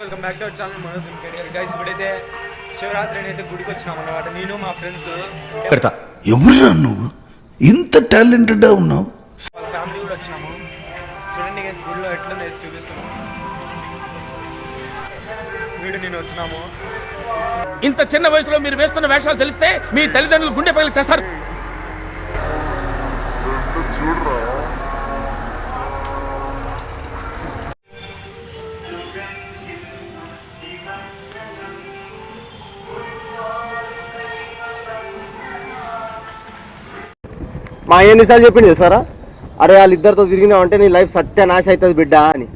Welcome back to our channel Manoj Kediyar guys. ఇప్పుడైతే శివరాత్రి అయితే గుడికి వచ్చినాం అన్నమాట. నేను మా ఫ్రెండ్స్. ఎవరురా నువ్వు ఇంత టాలెంటెడ్ ఉన్నావు? వాళ్ళ ఫ్యామిలీ కూడా వచ్చినాము. చూడండి గైస్ గుడిలో ఎట్లా చూపిస్తున్నాము. వీడు నేను వచ్చినాము. ఇంత చిన్న వయసులో మీరు వేస్తున్న వేషాలు తెలిస్తే మీ తల్లిదండ్రులు గుండె పగిలి చేస్తారు. మా ఎన్నిసార్లు చెప్పింది సారా, అరే వాళ్ళిద్దరితో తిరిగినావు అంటే నీ లైఫ్ సత్యనాశ అవుతుంది బిడ్డ అని.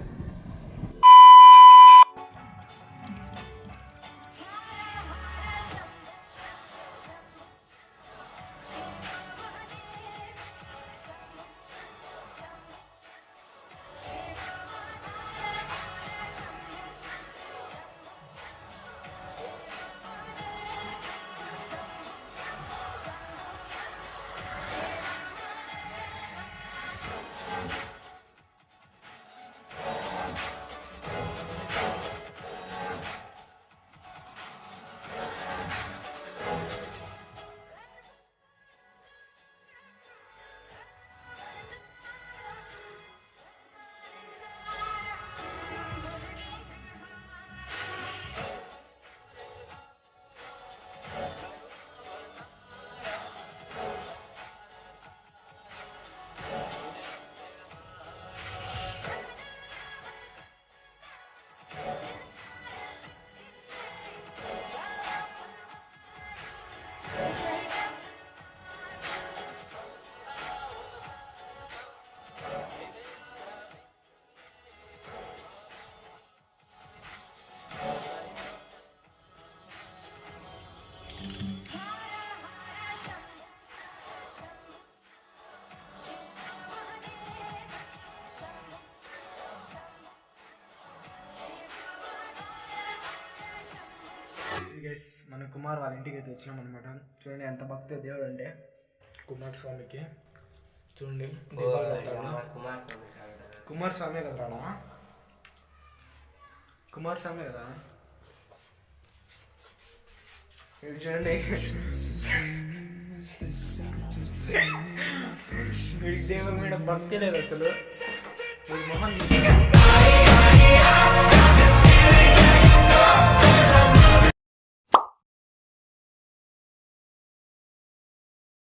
మన కుమార్ వాళ్ళ ఇంటికి అయితే వచ్చినాం అనమాట. చూడండి ఎంత భక్తి దేవుడు అంటే కుమారస్వామికి. చూడండి కుమారస్వామి కదా రానా, కుమారస్వామి కదా. ఇది చూడండి వీడికి దేవుడి మీద భక్తి లేదు అసలు. వీడి మొహం